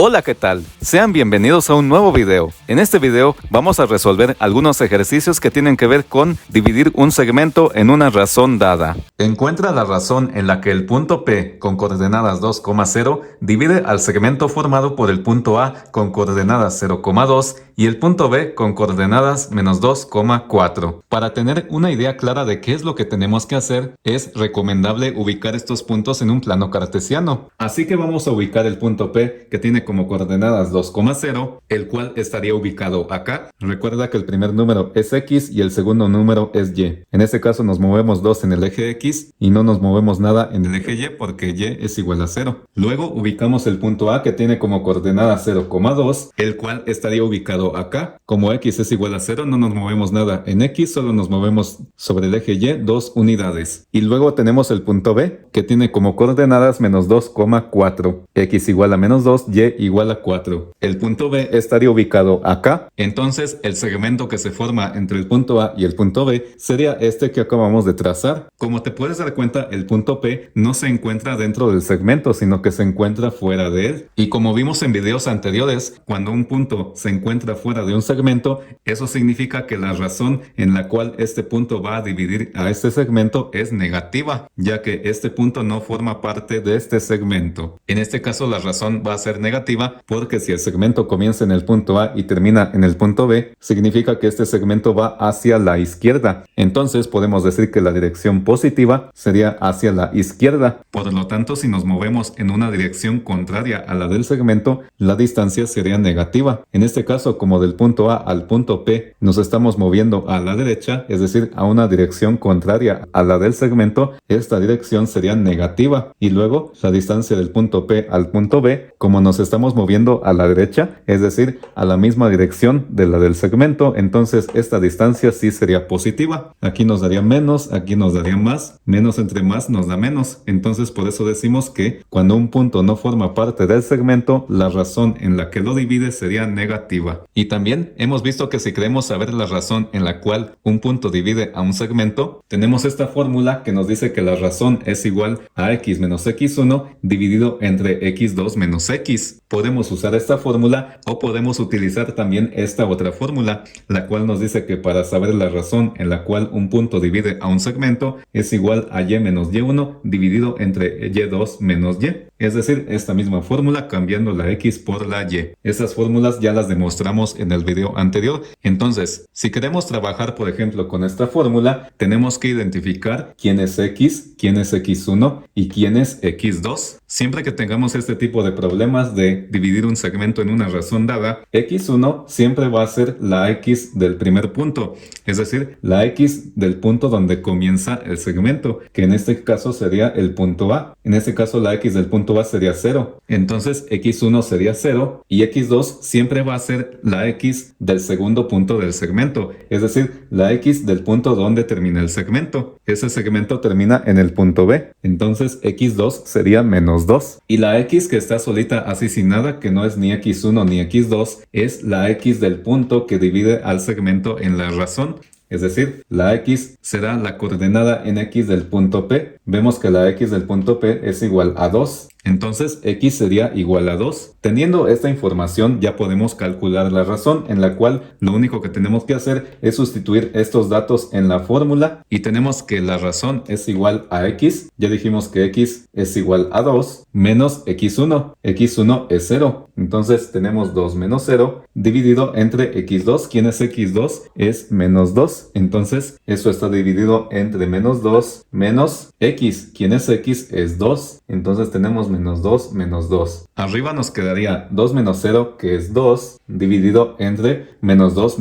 Hola, ¿qué tal? Sean bienvenidos a un nuevo video. En este video vamos a resolver algunos ejercicios que tienen que ver con dividir un segmento en una razón dada. Encuentra la razón en la que el punto P con coordenadas 2,0 divide al segmento formado por el punto A con coordenadas 0,2 y el punto B con coordenadas menos 2,4. Para tener una idea clara de qué es lo que tenemos que hacer, es recomendable ubicar estos puntos en un plano cartesiano. Así que vamos a ubicar el punto P que tiene como coordenadas 2,0, el cual estaría ubicado acá. Recuerda que el primer número es X y el segundo número es Y. En este caso nos movemos 2 en el eje X y no nos movemos nada en el eje Y porque Y es igual a 0. Luego ubicamos el punto A que tiene como coordenada 0,2, el cual estaría ubicado acá. Como X es igual a 0, no nos movemos nada en X, solo nos movemos sobre el eje Y 2 unidades. Y luego tenemos el punto B que tiene como coordenadas menos 2,4. X igual a menos 2, Y igual a 4. El punto B estaría ubicado acá. Entonces el segmento que se forma entre el punto A y el punto B sería este que acabamos de trazar. Como te puedes dar cuenta, el punto P no se encuentra dentro del segmento, sino que se encuentra fuera de él. Y como vimos en videos anteriores, cuando un punto se encuentra fuera de un segmento, eso significa que la razón en la cual este punto va a dividir a este segmento es negativa, ya que este punto no forma parte de este segmento. En este caso la razón va a ser negativa porque si el segmento comienza en el punto A y termina en el punto B, significa que este segmento va hacia la izquierda. Entonces podemos decir que la dirección positiva sería hacia la izquierda. Por lo tanto, si nos movemos en una dirección contraria a la del segmento, la distancia sería negativa. En este caso, como del punto A al punto P nos estamos moviendo a la derecha, es decir, a una dirección contraria a la del segmento, esta dirección sería negativa. Y luego, la distancia del punto P al punto B, como nos estamos moviendo a la derecha, es decir, a la misma dirección de la del segmento, entonces esta distancia sí sería positiva. Aquí nos daría menos, aquí nos daría más, menos entre más nos da menos. Entonces por eso decimos que cuando un punto no forma parte del segmento, la razón en la que lo divide sería negativa. Y también hemos visto que si queremos saber la razón en la cual un punto divide a un segmento, tenemos esta fórmula que nos dice que la razón es igual a x menos x1 dividido entre x2 menos x. Podemos usar esta fórmula o podemos utilizar también esta otra fórmula, la cual nos dice que para saber la razón en la cual un punto divide a un segmento es igual a y menos y1 dividido entre y2 menos y. Es decir, esta misma fórmula cambiando la x por la y. Esas fórmulas ya las demostramos en el video anterior. Entonces, si queremos trabajar por ejemplo con esta fórmula, tenemos que identificar quién es x, quién es x1 y quién es x2. Siempre que tengamos este tipo de problemas de dividir un segmento en una razón dada, x1 siempre va a ser la x del primer punto, es decir, la x del punto donde comienza el segmento, que en este caso sería el punto A. En este caso la x del punto A sería 0. Entonces x1 sería 0 y x2 siempre va a ser la x del segundo punto del segmento, es decir, la x del punto donde termina el segmento. Ese segmento termina en el punto B, entonces x2 sería menos 2. Y la x que está solita así sin nada, que no es ni x1 ni x2, es la x del punto que divide al segmento en la razón. Es decir, la x será la coordenada en x del punto P. Vemos que la x del punto P es igual a 2. Entonces x sería igual a 2. Teniendo esta información ya podemos calcular la razón, en la cual lo único que tenemos que hacer es sustituir estos datos en la fórmula y tenemos que la razón es igual a x. Ya dijimos que x es igual a 2 menos x1. x1 es 0. Entonces tenemos 2 menos 0 dividido entre x2. ¿Quién es x2? Es menos 2. Entonces eso está dividido entre menos 2 menos x. ¿Quién es x? Es 2. Entonces tenemos menos 2 menos 2. Arriba nos quedaría 2 menos 0 que es 2 dividido entre menos 2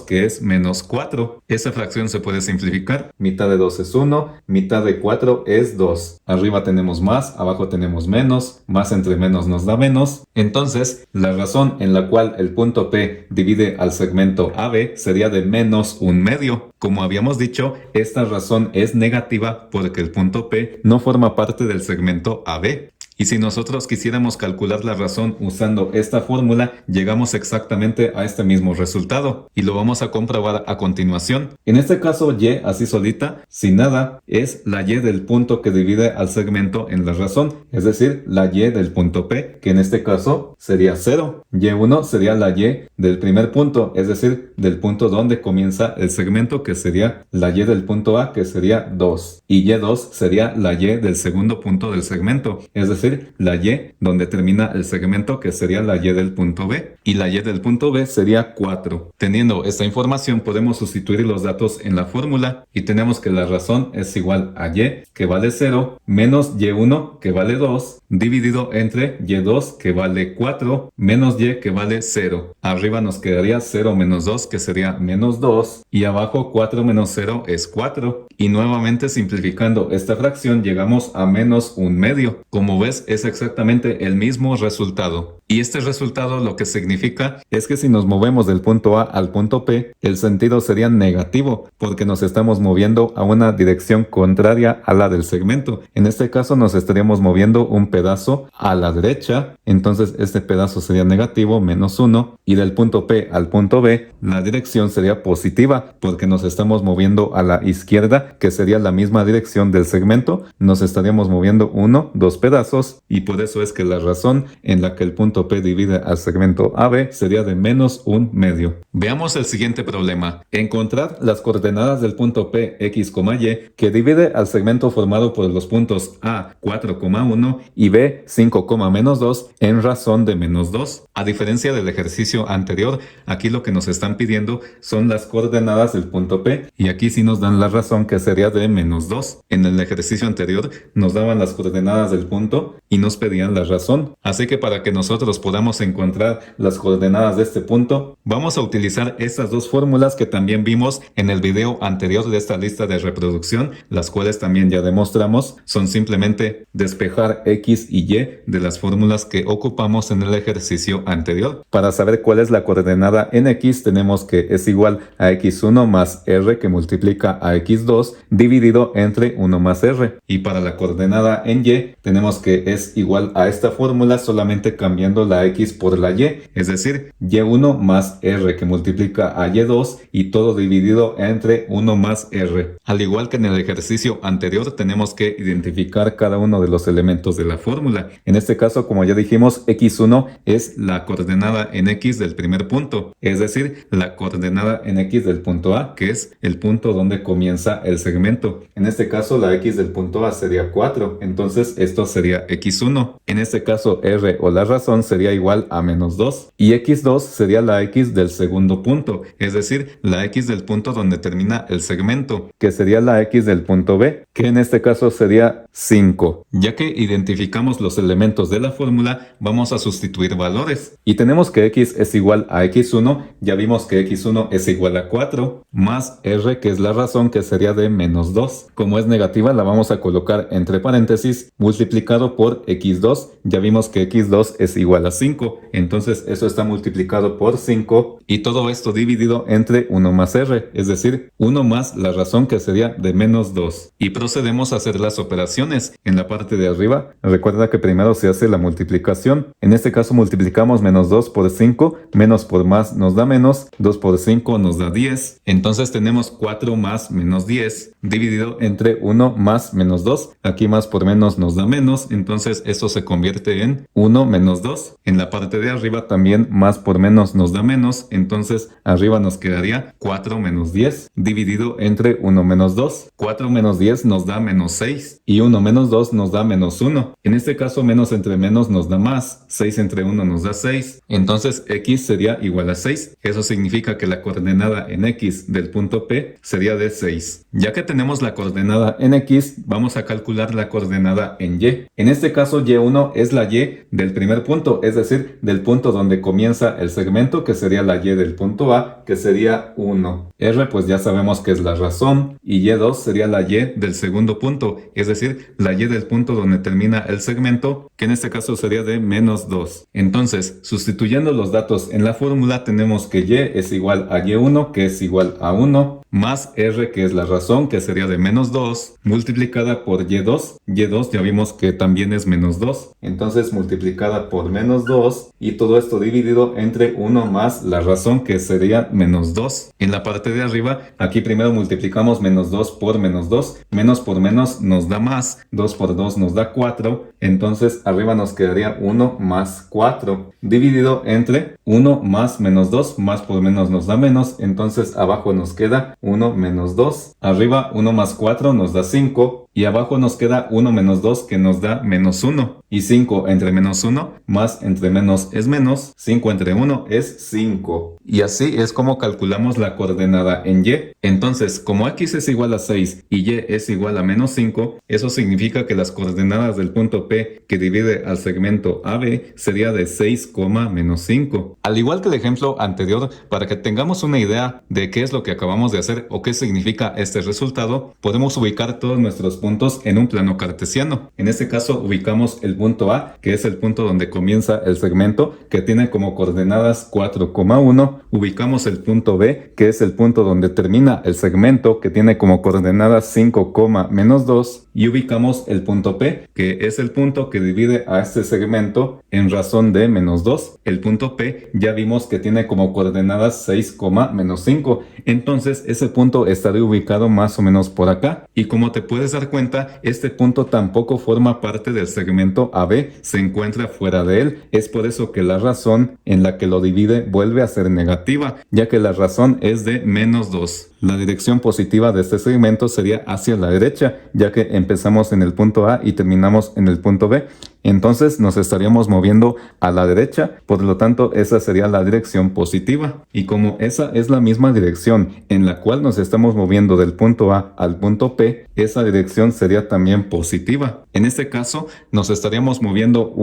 que es menos 4. Esa fracción se puede simplificar. Mitad de 2 es 1, mitad de 4 es 2. Arriba tenemos más, abajo tenemos menos, más entre menos nos da menos. Entonces la razón en la cual el punto P divide al segmento AB sería de menos 1/2. Como habíamos dicho, esta razón es negativa porque el punto P no forma parte del segmento AB. Y si nosotros quisiéramos calcular la razón usando esta fórmula, llegamos exactamente a este mismo resultado. Y lo vamos a comprobar a continuación. En este caso, y así solita, sin nada, es la y del punto que divide al segmento en la razón. Es decir, la y del punto P, que en este caso sería 0. Y1 sería la y del primer punto, es decir, del punto donde comienza el segmento, que sería la y del punto A, que sería 2. Y y2 sería la y del segundo punto del segmento, es decir, la y donde termina el segmento, que sería la y del punto B. Y la y del punto B sería 4. Teniendo esta información, podemos sustituir los datos en la fórmula y tenemos que la razón es igual a y, que vale 0, menos y1, que vale 2, dividido entre y2, que vale 4, menos y, que vale 0. Arriba nos quedaría 0 menos 2, que sería menos 2, y abajo 4 menos 0 es 4. Y nuevamente simplificando esta fracción llegamos a menos 1/2. Como ves, es exactamente el mismo resultado. Y este resultado lo que significa es que si nos movemos del punto A al punto P, el sentido sería negativo, porque nos estamos moviendo a una dirección contraria a la del segmento. En este caso nos estaríamos moviendo un pedazo a la derecha, entonces este pedazo sería negativo, menos 1, y del punto P al punto B, la dirección sería positiva, porque nos estamos moviendo a la izquierda, que sería la misma dirección del segmento. Nos estaríamos moviendo 2 pedazos, y por eso es que la razón en la que el punto P divide al segmento AB sería de menos 1/2. Veamos el siguiente problema. Encontrar las coordenadas del punto P, X, Y, que divide al segmento formado por los puntos A, 4,1 y B, 5,-2 en razón de menos 2. A diferencia del ejercicio anterior, aquí lo que nos están pidiendo son las coordenadas del punto P, y aquí sí nos dan la razón, que sería de menos 2. En el ejercicio anterior nos daban las coordenadas del punto y nos pedían la razón. Así que para que nosotros podamos encontrar las coordenadas de este punto, vamos a utilizar estas dos fórmulas que también vimos en el video anterior de esta lista de reproducción, las cuales también ya demostramos. Son simplemente despejar X y Y de las fórmulas que ocupamos en el ejercicio anterior. Para saber cuál es la coordenada en X, tenemos que es igual a X1 más R, que multiplica a X2 dividido entre 1 más R. Y para la coordenada en Y, tenemos que es igual a esta fórmula, solamente cambiando la X por la Y, es decir, Y1 más R, que multiplica a Y2, y todo dividido entre 1 más R. Al igual que en el ejercicio anterior, tenemos que identificar cada uno de los elementos de la fórmula. En este caso, como ya dijimos, X1 es la coordenada en X del primer punto, es decir, la coordenada en X del punto A, que es el punto donde comienza el segmento. En este caso, la X del punto A sería 4, entonces esto sería X1. En este caso, R o la razón sería igual a menos 2, y X2 sería la X del segundo punto, es decir, la X del punto donde termina el segmento, que sería la X del punto B, que en este caso sería 5. Ya que identificamos los elementos de la fórmula, vamos a sustituir valores. Y tenemos que X es igual a X1, ya vimos que X1 es igual a 4, más R, que es la razón, que sería de menos 2. Como es negativa, la vamos a colocar entre paréntesis, multiplicado por X2, ya vimos que X2 es igual a 5, entonces eso está multiplicado por 5, y todo esto dividido entre 1 más R, es decir, 1 más la razón, que sería de menos 2. Y procedemos a hacer las operaciones. En la parte de arriba, recuerda que primero se hace la multiplicación. En este caso multiplicamos menos 2 por 5, menos por más nos da menos, 2 por 5 nos da 10. Entonces tenemos 4 más menos 10, dividido entre 1 más menos 2. Aquí más por menos nos da menos, entonces esto se convierte en 1 menos 2. En la parte de arriba también más por menos nos da menos, entonces arriba nos quedaría 4 menos 10, dividido entre 1 menos 2. 4 menos 10 nos da menos 6, y 1 menos 2 nos da menos 1. En este caso, menos entre menos nos da más, 6 entre 1 nos da 6, entonces X sería igual a 6. Eso significa que la coordenada en X del punto P sería de 6. Ya que tenemos la coordenada en X, vamos a calcular la coordenada en Y. En este caso, Y1 es la Y del primer punto, es decir, del punto donde comienza el segmento, que sería la Y del punto A, que sería 1. R, pues ya sabemos que es la razón, y Y2 sería la Y del segundo punto, es decir, la Y del punto donde termina el segmento, que en este caso sería de menos 2. Entonces, sustituyendo los datos en la fórmula, tenemos que Y es igual a Y1, que es igual a 1, más r que es la razón que sería de menos 2 multiplicada por y2. Y2 ya vimos que también es menos 2. Entonces multiplicada por menos 2 y todo esto dividido entre 1 más la razón que sería menos 2. En la parte de arriba, aquí primero multiplicamos menos 2 por menos 2. Menos por menos nos da más. 2 por 2 nos da 4. Entonces arriba nos quedaría 1 más 4. Dividido entre 1 más menos 2. Más por menos nos da menos. Entonces abajo nos queda 1 menos 2. Arriba 1 más 4 nos da 5. Y abajo nos queda 1 menos 2 que nos da menos 1. Y 5 entre menos 1 más entre menos es menos. 5 entre 1 es 5. Y así es como calculamos la coordenada en y. Entonces, como x es igual a 6 y y es igual a menos 5, eso significa que las coordenadas del punto P que divide al segmento AB sería de 6, menos 5. Al igual que el ejemplo anterior, para que tengamos una idea de qué es lo que acabamos de hacer o qué significa este resultado, podemos ubicar todos nuestros puntos en un plano cartesiano. En este caso ubicamos el punto A, que es el punto donde comienza el segmento, que tiene como coordenadas 4,1. Ubicamos el punto B, que es el punto donde termina el segmento, que tiene como coordenadas 5, menos 2. Y ubicamos el punto P, que es el punto que divide a este segmento en razón de menos 2. El punto P ya vimos que tiene como coordenadas 6, menos 5. Entonces ese punto estaría ubicado más o menos por acá. Y como te puedes dar cuenta, este punto tampoco forma parte del segmento AB, se encuentra fuera de él. Es por eso que la razón en la que lo divide vuelve a ser negativa, ya que la razón es de menos 2. La dirección positiva de este segmento sería hacia la derecha, ya que empezamos en el punto A y terminamos en el punto B. Entonces nos estaríamos moviendo a la derecha, por lo tanto esa sería la dirección positiva. Y como esa es la misma dirección en la cual nos estamos moviendo del punto A al punto P, esa dirección sería también positiva. En este caso nos estaríamos moviendo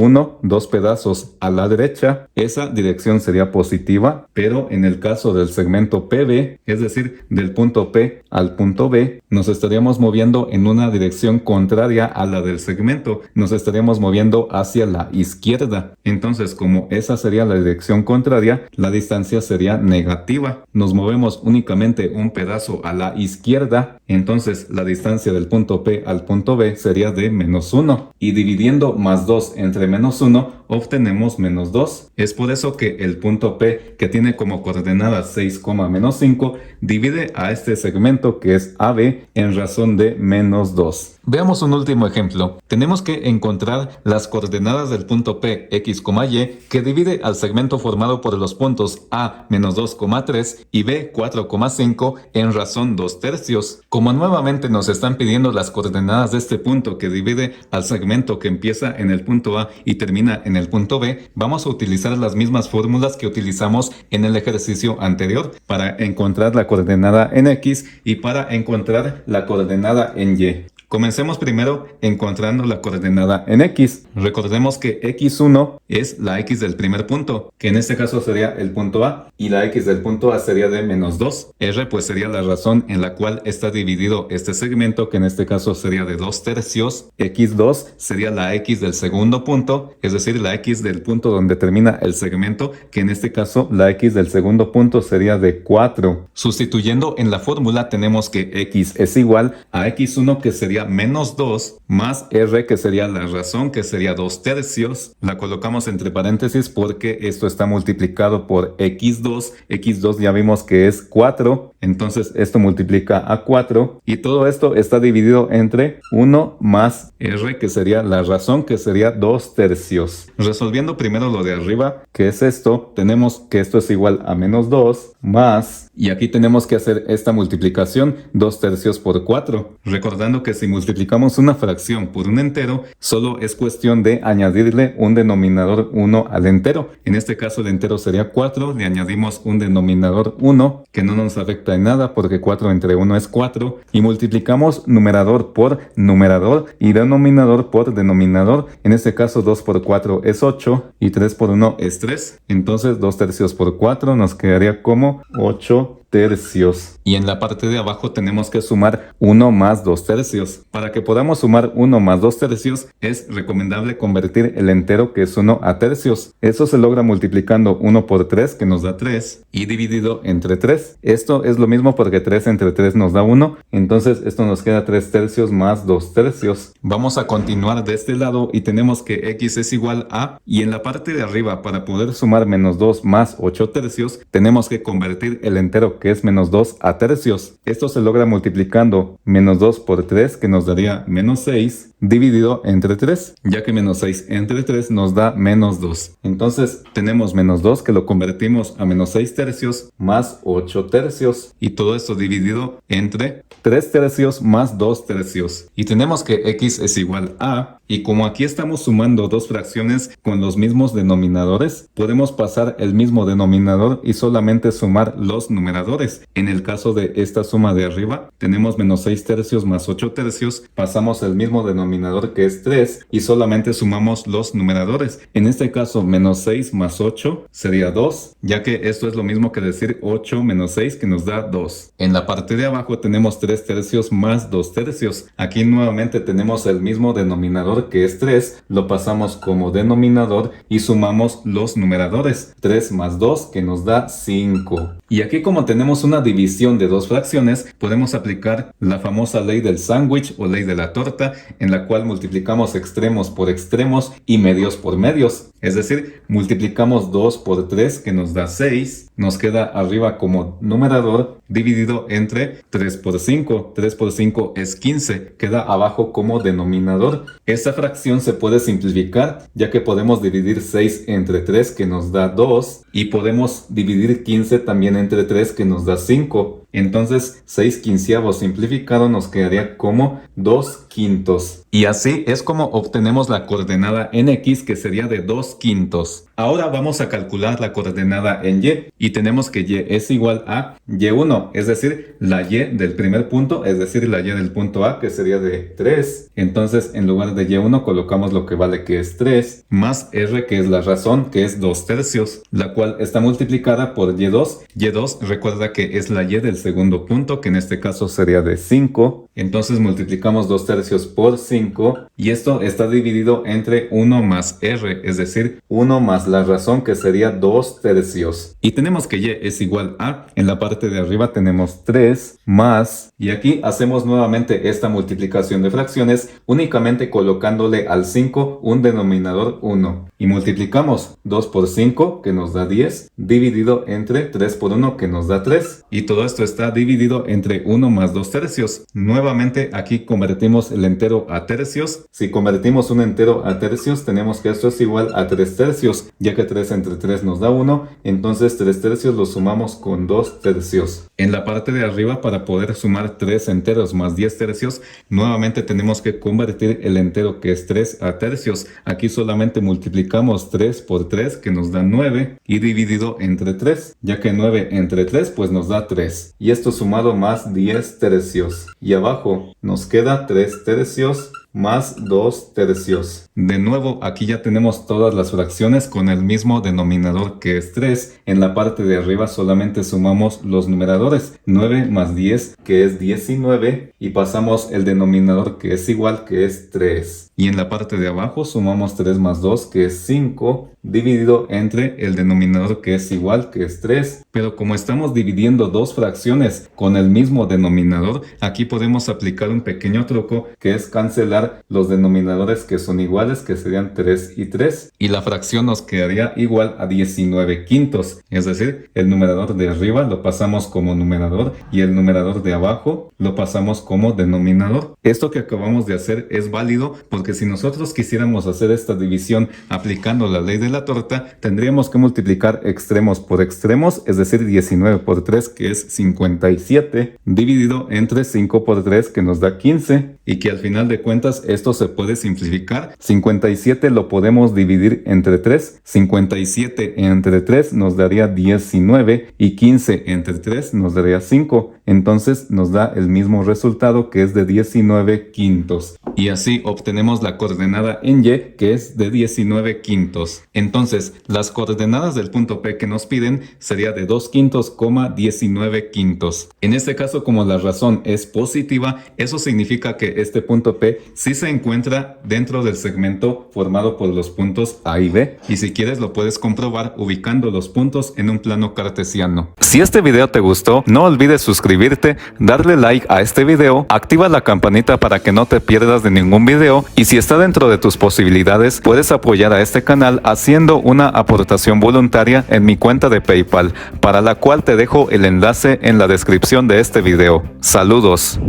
2 pedazos a la derecha, esa dirección sería positiva, pero en el caso del segmento PB, es decir, del punto P al punto B, nos estaríamos moviendo en una dirección contraria a la del segmento, nos estaríamos moviendo hacia la izquierda. Entonces, como esa sería la dirección contraria, la distancia sería negativa. Nos movemos únicamente un pedazo a la izquierda, entonces la distancia del punto P al punto B sería de menos 1. Y dividiendo más 2 entre menos 1, obtenemos menos 2. Es por eso que el punto P, que tiene como coordenadas 6, menos 5, divide a este segmento que es AB en razón de menos 2. Veamos un último ejemplo. Tenemos que encontrar las coordenadas del punto P, X, Y, que divide al segmento formado por los puntos A, menos 2,3 y B, 4,5 en razón 2/3. Como nuevamente nos están pidiendo las coordenadas de este punto que divide al segmento que empieza en el punto A y termina en el punto B, vamos a utilizar las mismas fórmulas que utilizamos en el ejercicio anterior para encontrar la coordenada en X y para encontrar la coordenada en Y. Comencemos primero encontrando la coordenada en X. Recordemos que X1 es la X del primer punto, que en este caso sería el punto A, y la X del punto A sería de menos 2. R pues sería la razón en la cual está dividido este segmento, que en este caso sería de 2/3. X2 sería la X del segundo punto, es decir, la X del punto donde termina el segmento, que en este caso la X del segundo punto sería de 4. Sustituyendo en la fórmula tenemos que X es igual a X1, que sería menos 2, más R, que sería la razón, que sería 2/3. La colocamos entre paréntesis porque esto está multiplicado por X2. X2 ya vimos que es 4, entonces esto multiplica a 4. Y todo esto está dividido entre 1 más R, que sería la razón, que sería 2/3. Resolviendo primero lo de arriba, que es esto, tenemos que esto es igual a menos 2, más, y aquí tenemos que hacer esta multiplicación, 2/3 por 4. Recordando que si multiplicamos una fracción por un entero, solo es cuestión de añadirle un denominador 1 al entero. En este caso el entero sería 4, le añadimos un denominador 1, que no nos afecta en nada porque 4 entre 1 es 4, y multiplicamos numerador por numerador y denominador por denominador. En este caso 2 por 4 es 8 y 3 por 1 es 3. Entonces 2/3 por 4 nos quedaría como 8/3. tercios. Y en la parte de abajo tenemos que sumar 1 más 2 tercios. Para que podamos sumar 1 más 2 tercios, es recomendable convertir el entero que es 1 a tercios. Eso se logra multiplicando 1 por 3, que nos da 3, y dividido entre 3. Esto es lo mismo porque 3 entre 3 nos da 1, entonces esto nos queda 3 tercios más 2 tercios. Vamos a continuar de este lado y tenemos que x es igual a, y en la parte de arriba, para poder sumar menos 2 más 8 tercios, tenemos que convertir el entero que es menos 2 a tercios. Esto se logra multiplicando menos 2 por 3, que nos daría menos 6, dividido entre 3, ya que menos 6 entre 3 nos da menos 2. Entonces tenemos menos 2 que lo convertimos a menos 6 tercios más 8 tercios, y todo esto dividido entre 3 tercios más 2 tercios. Y tenemos que x es igual a, y como aquí estamos sumando dos fracciones con los mismos denominadores, podemos pasar el mismo denominador y solamente sumar los numeradores. En el caso de esta suma de arriba, tenemos menos 6 tercios más 8 tercios, pasamos el mismo denominador que es 3 y solamente sumamos los numeradores. En este caso, menos 6 más 8 sería 2, ya que esto es lo mismo que decir 8 menos 6, que nos da 2. En la parte de abajo tenemos 3 tercios más 2 tercios. Aquí nuevamente tenemos el mismo denominador que es 3, lo pasamos como denominador y sumamos los numeradores. 3 más 2, que nos da 5. Y aquí, como tenemos una división de dos fracciones, podemos aplicar la famosa ley del sándwich o ley de la torta, en la cual multiplicamos extremos por extremos y medios por medios. Es decir, multiplicamos 2 por 3, que nos da 6, nos queda arriba como numerador, dividido entre 3 por 5. 3 por 5 es 15, queda abajo como denominador. Esta fracción se puede simplificar, ya que podemos dividir 6 entre 3, que nos da 2, y podemos dividir 15 también entre 3, que nos da 5. Entonces 6 quinceavos simplificado nos quedaría como 2 quintos. Y así es como obtenemos la coordenada en x, que sería de 2 quintos. Ahora vamos a calcular la coordenada en y tenemos que y es igual a y1, es decir, la y del primer punto, es decir, la y del punto A, que sería de 3. Entonces en lugar de y1 colocamos lo que vale, que es 3, más r, que es la razón, que es 2 tercios, la cual está multiplicada por y2. Y2, recuerda que es la y del segundo punto, que en este caso sería de 5. Entonces multiplicamos 2 tercios por 5 y esto está dividido entre 1 más r, es decir, 1 más la razón, que sería 2 tercios. Y tenemos que y es igual a, en la parte de arriba tenemos 3 más, y aquí hacemos nuevamente esta multiplicación de fracciones, únicamente colocándole al 5 un denominador 1. Y multiplicamos 2 por 5, que nos da 10, dividido entre 3 por 1, que nos da 3. Y todo esto está dividido entre 1 más 2 tercios. Nuevamente aquí convertimos el entero a tercios. Si convertimos un entero a tercios, tenemos que esto es igual a 3 tercios, ya que 3 entre 3 nos da 1, entonces 3 tercios lo sumamos con 2 tercios. En la parte de arriba, para poder sumar 3 enteros más 10 tercios, nuevamente tenemos que convertir el entero que es 3 a tercios. Aquí solamente multiplicamos 3 por 3, que nos da 9, y dividido entre 3, ya que 9 entre 3 pues nos da 3. Y esto sumado más 10 tercios. Y abajo nos queda 3 tercios más 2 tercios. De nuevo, aquí ya tenemos todas las fracciones con el mismo denominador, que es 3. En la parte de arriba solamente sumamos los numeradores, 9 más 10, que es 19, y pasamos el denominador que es igual, que es 3. Y en la parte de abajo sumamos 3 más 2, que es 5, dividido entre el denominador que es igual, que es 3. Pero como estamos dividiendo dos fracciones con el mismo denominador, aquí podemos aplicar un pequeño truco, que es cancelar los denominadores que son iguales, que serían 3 y 3, y la fracción nos quedaría igual a 19 quintos. Es decir, el numerador de arriba lo pasamos como numerador y el numerador de abajo lo pasamos como denominador. Esto que acabamos de hacer es válido porque si nosotros quisiéramos hacer esta división aplicando la ley de la torta, tendríamos que multiplicar extremos por extremos, es decir, 19 por 3, que es 57, dividido entre 5 por 3, que nos da 15, y que al final de cuentas cuentas esto se puede simplificar. 57 lo podemos dividir entre 3. 57 entre 3 nos daría 19 y 15 entre 3 nos daría 5. Entonces nos da el mismo resultado, que es de 19 quintos. Y así obtenemos la coordenada en Y, que es de 19 quintos. Entonces las coordenadas del punto P que nos piden sería de 2 quintos, 19 quintos. En este caso, como la razón es positiva, eso significa que este punto P sí se encuentra dentro del segmento formado por los puntos A y B. Y si quieres lo puedes comprobar ubicando los puntos en un plano cartesiano. Si este video te gustó, no olvides suscribirte, darle like a este video, activa la campanita para que no te pierdas de ningún video, y si está dentro de tus posibilidades, puedes apoyar a este canal haciendo una aportación voluntaria en mi cuenta de PayPal, para la cual te dejo el enlace en la descripción de este video. Saludos.